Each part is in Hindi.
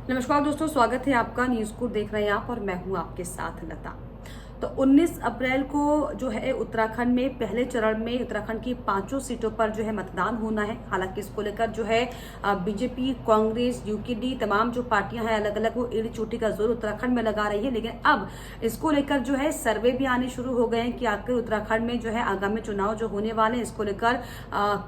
नमस्कार दोस्तों, स्वागत है आपका। न्यूज को देख रहे हैं आप और मैं हूं आपके साथ लता। तो 19 अप्रैल को जो है उत्तराखंड में पहले चरण में उत्तराखंड की 5 सीटों पर जो है मतदान होना है। हालांकि इसको लेकर जो है बीजेपी, कांग्रेस, यूकेडी तमाम जो पार्टियां हैं अलग अलग वो एड़ी चोटी का जोर उत्तराखंड में लगा रही है। लेकिन अब इसको लेकर जो है सर्वे भी आने शुरू हो गए हैं कि आखिर उत्तराखंड में जो है आगामी चुनाव जो होने वाले हैं इसको लेकर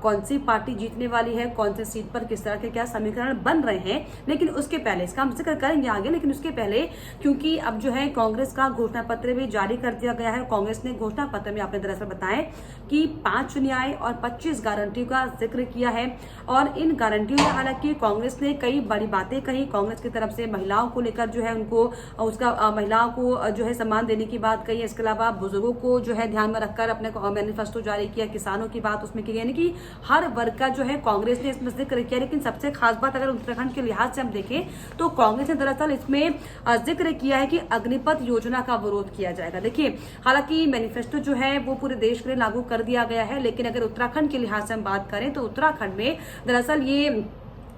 कौन सी पार्टी जीतने वाली है, कौन सी सीट पर किस तरह के क्या समीकरण बन रहे हैं। लेकिन उसके पहले इसका हम जिक्र करेंगे आगे, लेकिन उसके पहले क्योंकि अब जो है कांग्रेस का घोषणा पत्र भी जारी कर दिया गया है। कांग्रेस ने घोषणा पत्र में आपने दरअसल बताएं कि 5 न्याय और 25 गारंटियों का जिक्र किया है। और इन गारंटियों में हालांकि कांग्रेस ने कई बड़ी बातें कही। कांग्रेस की तरफ से महिलाओं को लेकर जो है उनको उसका महिलाओं को जो है सम्मान देने की बात कही है। इसके अलावा बुजुर्गों को जो है ध्यान में रखकर अपने मैनिफेस्टो जारी किया। किसानों की बात उसमें की गई, यानी कि हर वर्ग का जो है कांग्रेस ने इसमें जिक्र किया। लेकिन सबसे खास बात अगर उत्तराखंड के लिहाज से हम देखें तो कांग्रेस ने दरअसल इसमें जिक्र किया है कि अग्निपथ योजना का विरोध किया जाएगा। देखिए, हालांकि मैनिफेस्टो जो है वो पूरे देश के लिए लागू कर दिया गया है, लेकिन अगर उत्तराखंड के लिहाज से हम बात करें तो उत्तराखंड में दरअसल ये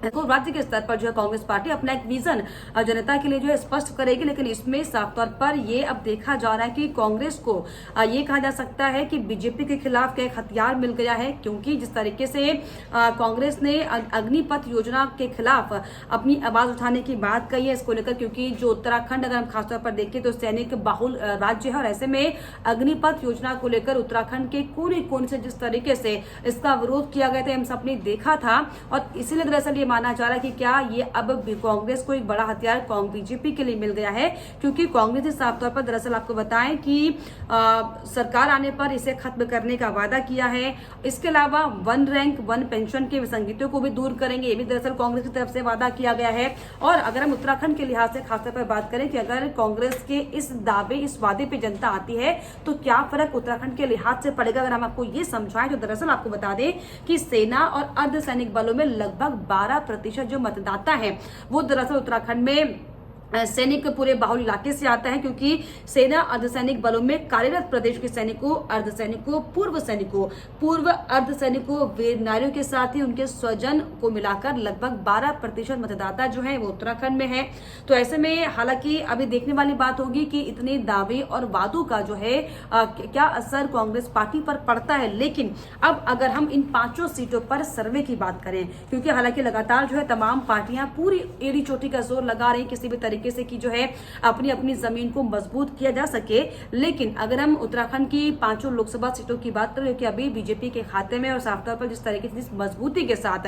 देखो राज्य के स्तर पर जो है कांग्रेस पार्टी अपना एक विजन जनता के लिए जो है स्पष्ट करेगी। लेकिन इसमें साफ तौर पर ये अब देखा जा रहा है कि कांग्रेस को ये कहा जा सकता है कि बीजेपी के खिलाफ क्या एक हथियार मिल गया है, क्योंकि जिस तरीके से कांग्रेस ने अग्निपथ योजना के खिलाफ अपनी आवाज उठाने की बात कही है इसको लेकर, क्योंकि जो उत्तराखंड अगर हम खासतौर पर देखें तो सैनिक बाहुल राज्य है और ऐसे में अग्निपथ योजना को लेकर उत्तराखंड के कोने कोने से जिस तरीके से इसका विरोध किया गया था हम सबने देखा था। और इसीलिए दरअसल ये माना जा रहा है कि क्या ये अब कांग्रेस को एक बड़ा हथियार बीजेपी के लिए मिल गया है, क्योंकि कांग्रेस ने साफ तौर पर दरअसल आपको बताएं कि सरकार आने पर इसे खत्म करने का वादा किया है। इसके अलावा 1 रैंक 1 पेंशन के विसंगतियों को भी दूर करेंगे, ये भी दरअसल कांग्रेस की तरफ से वादा किया गया है। और अगर हम उत्तराखंड के लिहाज से खासतौर पर बात करें कि अगर कांग्रेस के इस दावे इस वादे पे जनता आती है तो क्या फर्क उत्तराखंड के लिहाज से पड़ेगा, अगर हम आपको ये समझाएं तो दरअसल आपको बता दें कि सेना और अर्धसैनिक बलों में लगभग 12% जो मतदाता है वो दरअसल उत्तराखंड में सैनिक पूरे बाहुल इलाके से आता है, क्योंकि सेना अर्धसैनिक बलों में कार्यरत प्रदेश के सैनिकों, अर्धसैनिकों, पूर्व अर्धसैनिकों, वीर नारियों के साथ ही उनके स्वजन को मिलाकर लगभग 12% मतदाता जो है वो उत्तराखंड में है। तो ऐसे में हालांकि अभी देखने वाली बात होगी कि इतने दावे और वादों का जो है क्या असर कांग्रेस पार्टी पर पड़ता है। लेकिन अब अगर हम इन 5 सीटों पर सर्वे की बात करें, क्योंकि हालांकि लगातार जो है तमाम पार्टियां पूरी एड़ी चोटी का जोर लगा रही किसी भी तरीके से कि जो है अपनी अपनी जमीन को मजबूत किया जा सके। लेकिन अगर हम उत्तराखंड की 5 लोकसभा सीटों की बात करें कि अभी बीजेपी के खाते में और साफ तौर पर जिस तरीके से जिस मजबूती के साथ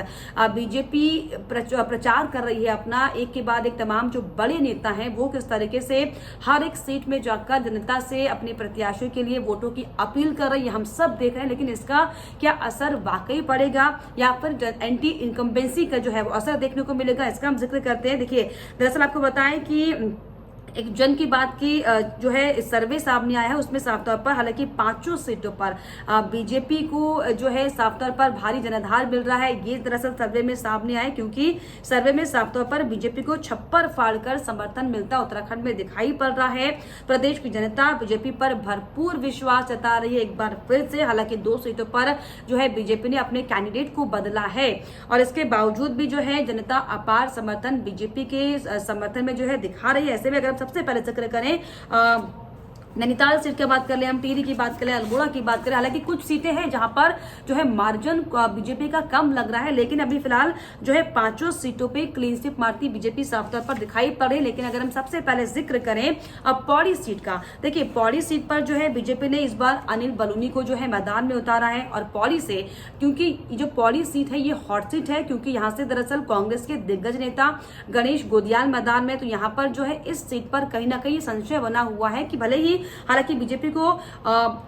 बीजेपी प्रचार कर रही है अपना, एक के बाद एक तमाम जो बड़े नेता हैं वो किस तरीके से हर एक सीट में जाकर जनता से अपने प्रत्याशियों के लिए वोटों की अपील कर रही है, हम सब देख रहे हैं। लेकिन इसका क्या असर वाकई पड़ेगा या फिर एंटी इनकम्बेंसी का जो है वो असर देखने को मिलेगा, इसका हम जिक्र करते हैं। देखिए, दरअसल आपको बताएं कि एक जन की बात की जो है सर्वे सामने आया है उसमें साफ तौर पर हालांकि 5 सीटों पर बीजेपी को जो है साफ तौर पर भारी जनाधार मिल रहा है। ये दरअसल सर्वे में सामने आया क्योंकि सर्वे में साफ तौर पर बीजेपी को छप्पर फाड़कर समर्थन मिलता उत्तराखंड में दिखाई पड़ रहा है। प्रदेश की जनता बीजेपी पर भरपूर विश्वास जता रही है एक बार फिर से। हालांकि 2 सीटों पर जो है बीजेपी ने अपने कैंडिडेट को बदला है और इसके बावजूद भी जो है जनता अपार समर्थन बीजेपी के समर्थन में जो है दिखा रही है। ऐसे में अगर सबसे पहले जिक्र करें नैनीताल सीट की बात कर ले, हम टिहरी की बात करें, अल्मोड़ा की बात करें, हालांकि कुछ सीटें हैं जहां पर जो है मार्जिन बीजेपी का कम लग रहा है। लेकिन अभी फिलहाल जो है 5 सीटों पे क्लीन स्वीप मारती बीजेपी साफ तौर पर दिखाई पड़ रही है। लेकिन अगर हम सबसे पहले जिक्र करें अब पौड़ी सीट का, देखिए पौड़ी सीट पर जो है बीजेपी ने इस बार अनिल बलूनी को जो है मैदान में उतारा है। और पौड़ी से, क्योंकि जो पौड़ी सीट है ये हॉट सीट है, क्योंककि यहाँ से दरअसल कांग्रेस के दिग्गज नेता गणेश गोदियाल मैदान में, तो यहाँ पर जो है इस सीट पर कहीं ना कहीं संशय बना हुआ है कि भले ही हालांकि बीजेपी को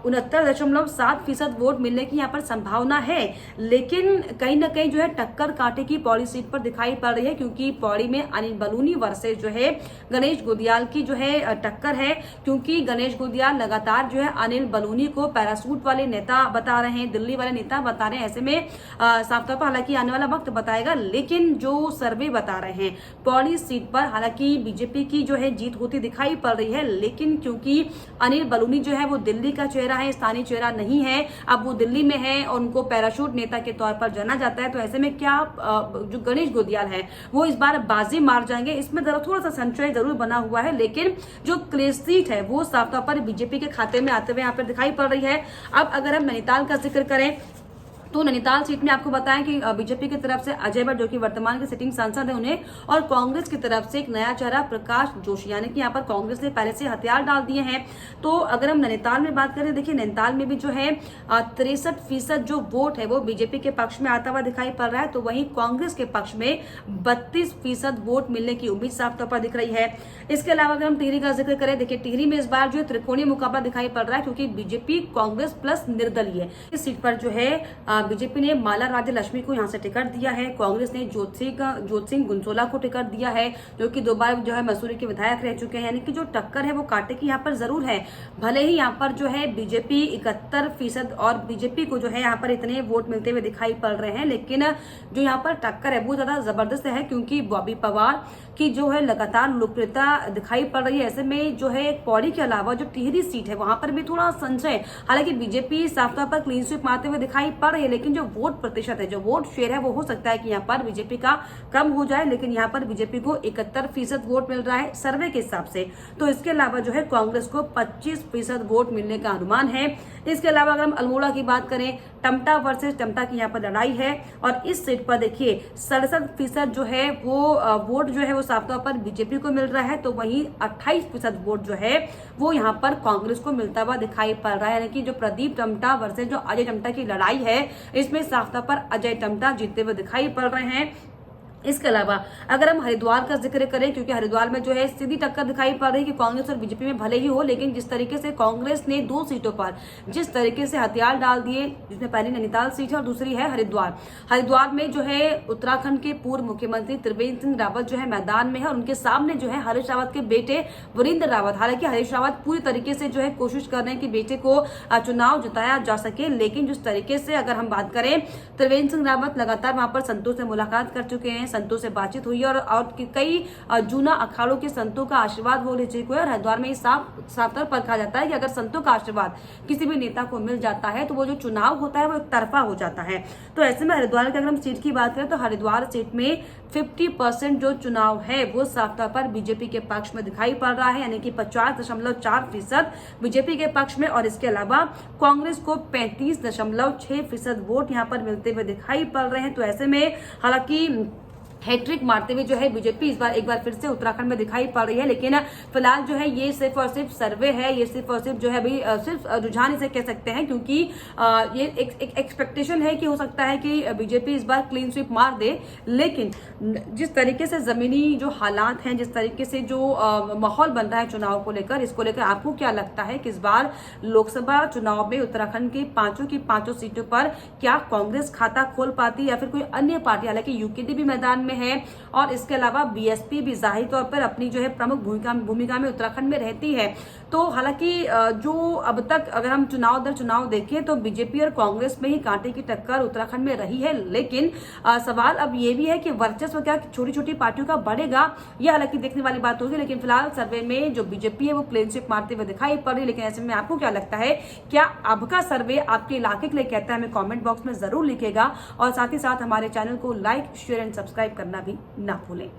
69.7% वोट मिलने की यहाँ पर संभावना है, लेकिन कहीं ना कहीं जो है टक्कर कांटे की पौड़ी सीट पर दिखाई पड़ रही है, क्योंकि पौड़ी में अनिल बलूनी वर्सेस जो है गणेश गोदियाल की जो है टक्कर है। क्योंकि गणेश गोदियाल लगातार जो है अनिल बलूनी को पैरासूट वाले नेता बता रहे हैं, दिल्ली वाले नेता बता रहे हैं। ऐसे में साफ तौर पर हालांकि आने वाला वक्त बताएगा, लेकिन जो सर्वे बता रहे हैं पौड़ी सीट पर हालांकि बीजेपी की जो है जीत होती दिखाई पड़ रही है। लेकिन क्योंकि अनिल बलूनी जो है वो दिल्ली का चेहरा है, स्थानीय चेहरा नहीं है। अब वो दिल्ली में है और उनको पैराशूट नेता के तौर पर जाना जाता है। तो ऐसे में क्या जो गणेश गोदियाल है वो इस बार बाजी मार जाएंगे, इसमें थोड़ा सा संशय जरूर बना हुआ है। लेकिन जो क्लेश सीट है वो साफ तौर पर बीजेपी के खाते में आते हुए यहाँ पर दिखाई पड़ रही है। अब अगर हम नैनीताल का जिक्र करें तो नैनीताल सीट में आपको बताएं कि बीजेपी की तरफ से अजय भट्ट जो कि वर्तमान के सिटिंग सांसद है उन्हें, और कांग्रेस की तरफ से एक नया चेहरा प्रकाश जोशी, यानी कि यहाँ पर कांग्रेस ने पहले से हथियार डाल दिए हैं। तो अगर हम नैनीताल में बात करें, देखिए नैनीताल में भी जो है 63% जो वोट है वो बीजेपी के पक्ष में आता हुआ दिखाई पड़ रहा है। तो वहीं कांग्रेस के पक्ष में 32% वोट मिलने की उम्मीद साफ तौर पर दिख रही है। इसके अलावा अगर हम टिहरी का जिक्र करें, देखिए टिहरी में इस बार जो त्रिकोणीय मुकाबला दिखाई पड़ रहा है, क्योंकि बीजेपी, कांग्रेस प्लस निर्दलीय। इस सीट पर जो है बीजेपी ने माला राज्य लक्ष्मी को यहां से टिकट दिया है, कांग्रेस ने जोत सिंह गुंसोला को टिकट दिया है, जो कि 2 बार जो है मसूरी के विधायक रह चुके हैं। यानी कि जो टक्कर है वो कांटे की यहाँ पर जरूर है। भले ही यहाँ पर जो है बीजेपी 71% और बीजेपी को जो है यहाँ पर इतने वोट मिलते हुए दिखाई पड़ रहे हैं, लेकिन जो यहाँ पर टक्कर है वो ज्यादा जबरदस्त है, क्योंकि बॉबी पवार की जो है लगातार लोकप्रियता दिखाई पड़ रही है। ऐसे में जो है पौड़ी के अलावा जो टिहरी सीट है वहां पर भी थोड़ा संशय, हालांकि बीजेपी साफ तौर पर क्लीन स्वीप मारते हुए दिखाई पड़ रही है, लेकिन जो वोट प्रतिशत है, जो वोट शेयर है, वो हो सकता है कि यहाँ पर बीजेपी का कम हो जाए। लेकिन यहाँ पर बीजेपी को 71% वोट मिल रहा है सर्वे के हिसाब से। तो इसके अलावा जो है कांग्रेस को 25% वोट मिलने का अनुमान है। इसके अलावा अगर हम अल्मोड़ा की बात करें, टमटा वर्सेस टमटा की यहाँ पर लड़ाई है, और इस सीट पर देखिए 67% जो है वो वोट जो है वो साफ तौर पर बीजेपी को मिल रहा है। तो वहीं 28% वोट जो है वो यहाँ पर कांग्रेस को मिलता हुआ दिखाई पड़ रहा है। यानी कि जो प्रदीप टमटा वर्सेस जो अजय टमटा की लड़ाई है, इसमें साफ तौर पर अजय टमटा जीतते हुए दिखाई पड़ रहे हैं। इसके अलावा अगर हम हरिद्वार का जिक्र करें, क्योंकि हरिद्वार में जो है सीधी टक्कर दिखाई पड़ रही है कि कांग्रेस और बीजेपी में भले ही हो, लेकिन जिस तरीके से कांग्रेस ने 2 सीटों पर जिस तरीके से हथियार डाल दिए, जिसमें पहली नैनीताल सीट है और दूसरी है हरिद्वार में जो है उत्तराखंड के पूर्व मुख्यमंत्री त्रिवेंद्र सिंह रावत जो है मैदान में है, और उनके सामने जो है हरीश रावत के बेटे वीरेंद्र रावत। हालांकि हरीश रावत पूरी तरीके से जो है कोशिश कर रहे हैं कि बेटे को चुनाव जिताया जा सके, लेकिन जिस तरीके से अगर हम बात करें, त्रिवेंद्र सिंह रावत लगातार वहां पर संतों से मुलाकात कर चुके हैं, संतों से बातचीत हुई है, और कई जूना अखाड़ों के संतों का आशीर्वाद हो ले चुके हैं। और हरिद्वार में साफ तौर पर कहा जाता है कि अगर संतों का आशीर्वाद किसी भी नेता को मिल जाता है तो वो जो चुनाव होता है वो एक तरफा हो जाता है। तो ऐसे में हरिद्वार की अगर हम सीट की बात करें तो हरिद्वार सीट में 50% जो चुनाव है वो साफ तौर पर बीजेपी के पक्ष में दिखाई पड़ रहा है, यानी कि 50.4% बीजेपी के पक्ष में, और इसके अलावा कांग्रेस को 35.6% वोट यहाँ पर मिलते हुए दिखाई पड़ रहे हैं। तो ऐसे में हालांकि हैट्रिक मारते हुए जो है बीजेपी इस बार एक बार फिर से उत्तराखंड में दिखाई पड़ रही है, लेकिन फिलहाल जो है ये सिर्फ और सिर्फ सर्वे है, ये सिर्फ और सिर्फ जो है अभी सिर्फ रुझान इसे कह सकते हैं, क्योंकि ये एक एक्सपेक्टेशन है कि हो सकता है कि बीजेपी इस बार क्लीन स्वीप मार दे। लेकिन जिस तरीके से जमीनी जो हालात हैं, जिस तरीके से जो माहौल बन रहा है चुनाव को लेकर, इसको लेकर आपको क्या लगता है कि इस बार लोकसभा चुनाव में उत्तराखंड की पांचों सीटों पर क्या कांग्रेस खाता खोल पाती या फिर कोई अन्य पार्टी? हालांकि यूकेडी भी मैदान में है, और इसके अलावा बीएसपी भी जाहिर तौर पर अपनी जो है प्रमुख भूमिका में उत्तराखंड में रहती है। तो हालांकि जो अब तक अगर हम चुनाव दर चुनाव देखें तो बीजेपी और कांग्रेस में ही कांटे की टक्कर उत्तराखंड में रही है, लेकिन सवाल अब ये भी है कि वर्चस्व क्या छोटी छोटी पार्टियों का बढ़ेगा, यह हालांकि देखने वाली बात होगी। लेकिन फिलहाल सर्वे में जो बीजेपी है वो क्लीन स्वीप मारते हुए दिखाई पड़ रही है। लेकिन ऐसे में आपको क्या लगता है, क्या अब का सर्वे आपके इलाके के लिए कहता है? हमें कॉमेंट बॉक्स में जरूर लिखेगा, और साथ ही साथ हमारे चैनल को लाइक, शेयर एंड सब्सक्राइब करना भी ना भूलें।